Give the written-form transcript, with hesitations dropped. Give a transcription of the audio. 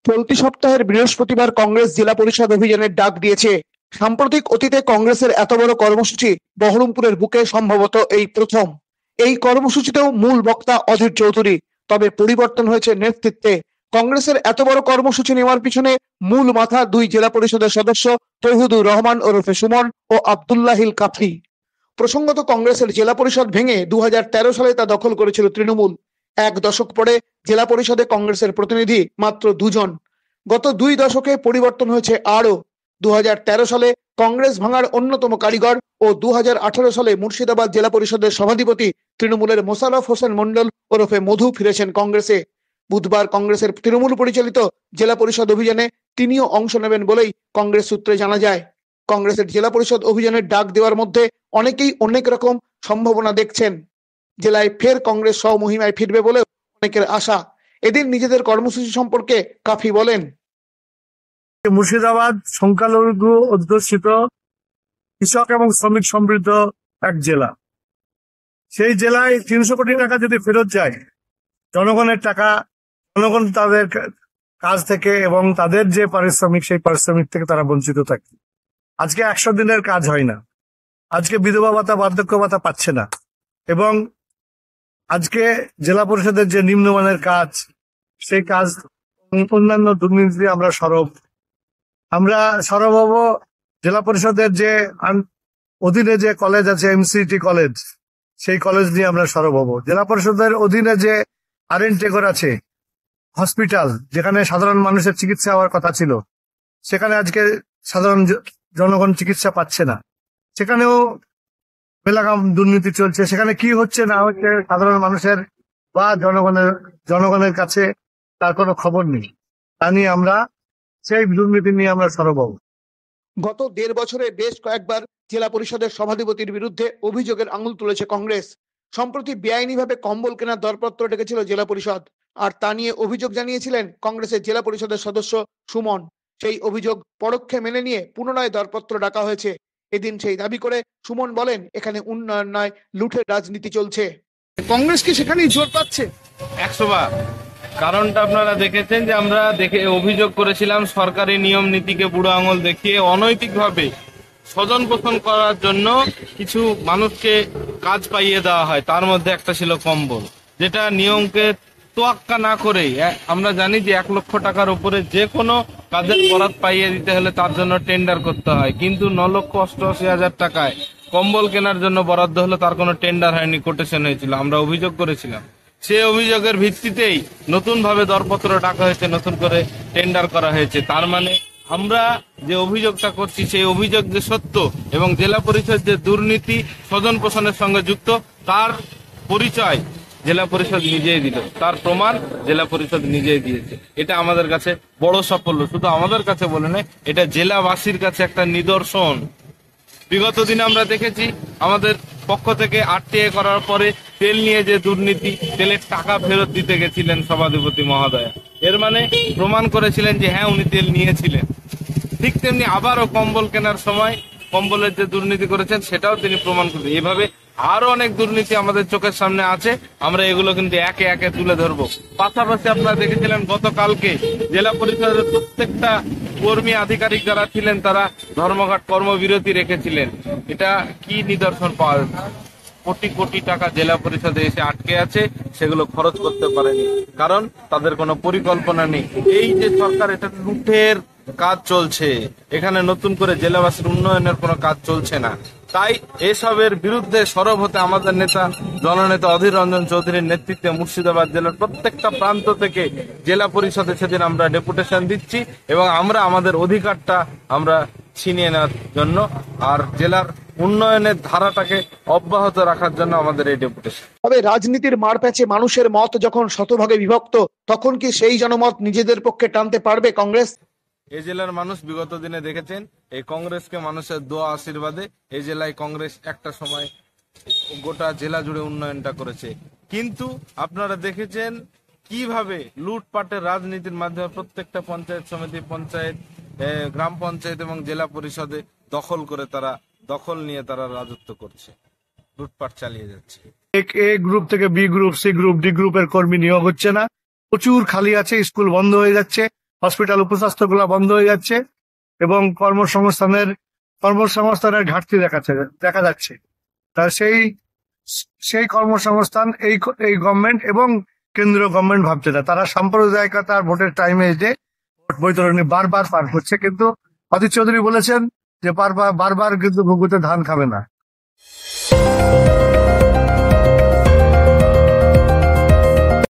চলতি সপ্তাহের বৃহস্পতিবার কংগ্রেস জেলা পরিষদ অভিযানের ডাক দিয়েছে। সাম্প্রতিক অতীতে কংগ্রেসের এত বড় কর্মসূচি বহরমপুরের বুকে সম্ভবত এই প্রথম। এই কর্মসূচিতেও মূল বক্তা অধীর চৌধুরী, তবে পরিবর্তন হয়েছে নেতৃত্বে। কংগ্রেসের এত বড় কর্মসূচি নেওয়ার পিছনে মূল মাথা দুই জেলা পরিষদের সদস্য তৌহিদুর রহমান ওরফে সুমন ও আব্দুল্লাহিল কাফি। প্রসঙ্গত, কংগ্রেসের জেলা পরিষদ ভেঙে 2013 সালে তা দখল করেছিল তৃণমূল। এক দশক পরে জেলা পরিষদে কংগ্রেসের প্রতিনিধি মাত্র 2 জন। গত 2 দশকে পরিবর্তন হয়েছে আরও। 2013 সালে কংগ্রেস ভাঙার অন্যতম কারিগর ও 2018 সালে মুর্শিদাবাদ জেলা পরিষদের সভাধিপতি তৃণমূলের মোশাররফ হোসেন মন্ডল ওরফে মধু ফিরেছেন কংগ্রেসে। বুধবার কংগ্রেসের তৃণমূল পরিচালিত জেলা পরিষদ অভিযানে তিনিও অংশ নেবেন বলেই কংগ্রেস সূত্রে জানা যায়। কংগ্রেসের জেলা পরিষদ অভিযানের ডাক দেওয়ার মধ্যে অনেকেই অনেক রকম সম্ভাবনা দেখছেন। জেলায় ফের কংগ্রেস স্বমহিমায় ফিরবে বলেও অনেকের আশা। এদিন নিজেদের কর্মসূচি সম্পর্কে কাফি বলেন, মুর্শিদাবাদ সংখ্যালঘু অধ্যুষিত কৃষক এবং শ্রমিক সমৃদ্ধ এক জেলা। সেই জেলায় 300 কোটি টাকা যদি ফেরত যায়, জনগণের টাকা, জনগণ তাদের কাজ থেকে এবং তাদের যে পারিশ্রমিক, সেই পারিশ্রমিক থেকে তারা বঞ্চিত থাকে। আজকে 100 দিনের কাজ হয় না, আজকে বিধবা ভাতা, বার্ধক্য ভাতা পাচ্ছে না, এবং আজকে জেলা পরিষদের যে নিম্নমানের কাজ, সেই কাজ অন্যান্য দুর্নীতি আমরা সরব হব। জেলা পরিষদের যে অধীনে যে কলেজ আছে, এমসিটি কলেজ, সেই কলেজ নিয়ে আমরা সরব হব। জেলা পরিষদের অধীনে যে আরএন টেগর আছে হসপিটাল, যেখানে সাধারণ মানুষের চিকিৎসা হওয়ার কথা ছিল, সেখানে আজকে সাধারণ জনগণ চিকিৎসা পাচ্ছে না, সেখানেও বেলাগাম দুর্নীতি চলছে। সেখানে কি হচ্ছে না হচ্ছে সাধারণ মানুষের বা জনগণের কাছে তার কোনো খবর নেই। তা নিয়ে আমরা সেই দুর্নীতি নিয়ে আমরা সরব হব। গত 1.5 বছরে বেশ কয়েকবার জেলা পরিষদের সভাধিপতির বিরুদ্ধে অভিযোগের আঙুল তুলেছে কংগ্রেস। সম্প্রতি বেআইনিভাবে কম্বল কেনার দরপত্র ডেকেছিল জেলা পরিষদ, আর তা নিয়ে অভিযোগ জানিয়েছিলেন কংগ্রেসের জেলা পরিষদের সদস্য সুমন। সেই অভিযোগ পরোক্ষে মেনে নিয়ে পুনরায় দরপত্র ডাকা হয়েছে। এদিন সেই দাবি করে সুমন বলেন, এখানে উন্নয়ন নয়, লুঠের রাজনীতি চলছে। কংগ্রেস কি সেখানেই জোর পাচ্ছে? 100 বার। কারণটা আপনারা দেখেছেন যে আমরা অভিযোগ করেছিলাম সরকারি নিয়ম নীতিকে বুড়ো আঙুল দেখিয়ে অনৈতিকভাবে স্বজন পোষণ করার জন্য কিছু মানুষকে কাজ পাইয়ে দেওয়া হয়। তার মধ্যে একটা ছিল কম্বল, যেটা নিয়মকে তোয়াক্কা না করেই আমরা জানি যে 1 লক্ষ টাকার উপরে যে কোনো কাজের বরাত পাইয়ে দিতে হলে তার জন্য টেন্ডার করতে হয়, কিন্তু 9,88,000 টাকায় কম্বল কেনার জন্য বরাদ্দ হলো, তার কোনো টেন্ডার হয়নি, কোটেশন হয়েছিল। আমরা অভিযোগ করেছিলাম, সেই অভিযোগের ভিত্তিতেই নতুন ভাবে দরপত্র ডাকা হয়েছে, নতুন করে টেন্ডার করা হয়েছে। তার মানে আমরা যে অভিযোগটা করছি সেই অভিযোগ যে সত্য এবং জেলা পরিষদ যে দুর্নীতি স্বজন পোষণের সঙ্গে যুক্ত, তার পরিচয় জেলা পরিষদ নিজেই দিল, তার প্রমাণ জেলা পরিষদ নিজেই দিয়েছে। এটা আমাদের কাছে বড় সাফল্য, শুধু আমাদের কাছে বলে নয়, এটা জেলাবাসীর কাছে একটা নিদর্শন। বিগত দিনে আমরা দেখেছি আমাদের পক্ষ থেকে আরটিআই করার পরে তেল নিয়ে যে দুর্নীতি, তেলের টাকা ফেরত দিতে গেছিলেন সভাধিপতি মহোদয়া, এর মানে প্রমাণ করেছিলেন যে হ্যাঁ উনি তেল নিয়েছিলেন। ঠিক তেমনি আবারও কম্বল কেনার সময় কম্বলের যে দুর্নীতি করেছেন সেটাও তিনি প্রমাণ করেছেন। এভাবে আরো অনেক দুর্নীতি আমাদের চোখের সামনে আছে, আমরা এগুলো কিন্তু একে একে তুলে ধরবো। পাশাপাশি আপনারা দেখেছিলেন গতকালকে জেলা পরিষদের প্রত্যেকটা কর্মী আধিকারিক যারা ছিলেন তারা ধর্মঘট কর্মবিরতি রেখেছিলেন। এটা কি নিদর্শন পাওয়া যাচ্ছে? কোটি কোটি টাকা জেলা পরিষদে এসে আটকে আছে, সেগুলো খরচ করতে পারেনি, কারণ তাদের কোনো পরিকল্পনা নেই। এই যে সরকার, এটা লুটের কাজ চলছে, এখানে নতুন করে জেলাবাসীর উন্নয়নের কোনো কাজ চলছে না। তাই এসবের বিরুদ্ধে সরব হতে আমাদের নেতা জননেতা অধীর রঞ্জন চৌধুরীর নেতৃত্বে মুর্শিদাবাদ জেলার প্রত্যেকটা প্রান্ত থেকে জেলা পরিষদে সেদিন আমরা ডেপুটেশন দিচ্ছি এবং আমরা আমাদের অধিকারটা আমরা ছিনিয়ে নেওয়ার জন্য আর জেলার উন্নয়নের ধারাটাকে অব্যাহত রাখার জন্য আমাদের এই ডেপুটেশন। তবে রাজনীতির মারপ্যাচে মানুষের মত যখন শতভাগে বিভক্ত, তখন কি সেই জনমত নিজেদের পক্ষে টানতে পারবে কংগ্রেস? এই জেলার মানুষ বিগত দিনে দেখেছেন এই কংগ্রেসকে মানুষের দোয়া আশীর্বাদে এই জেলায় কংগ্রেস একটা সময় গোটা জেলা জুড়ে উন্নয়নটা করেছে। কিন্তু আপনারা দেখেছেন কিভাবে লুটপাটের রাজনীতির মাধ্যমে প্রত্যেকটা পঞ্চায়েত সমিতি, পঞ্চায়েত, গ্রাম পঞ্চায়েত এবং জেলা পরিষদে দখল নিয়ে তারা রাজত্ব করছে, লুটপাট চালিয়ে যাচ্ছে। এ গ্রুপ থেকে B group, C group, D গ্রুপের কর্মী নিয়োগ হচ্ছে না, প্রচুর খালি আছে, স্কুল বন্ধ হয়ে যাচ্ছে, হসপিটাল উপস্বাস্থ্যগুলো বন্ধ হয়ে যাচ্ছে এবং কর্মসংস্থানের ঘাটতি দেখা যাচ্ছে। তা সেই কর্মসংস্থান এই গভর্নমেন্ট এবং কেন্দ্রীয় গভর্নমেন্ট ভাবছে না। তারা সাম্প্রদায়িকতা আর ভোটের টাইমে এসে ভোট বৈতরণী বারবার পার করছে, কিন্তু অধীর চৌধুরী বলেছেন যে বারবার কিন্তু ঘুঘুতে ধান খাবে না।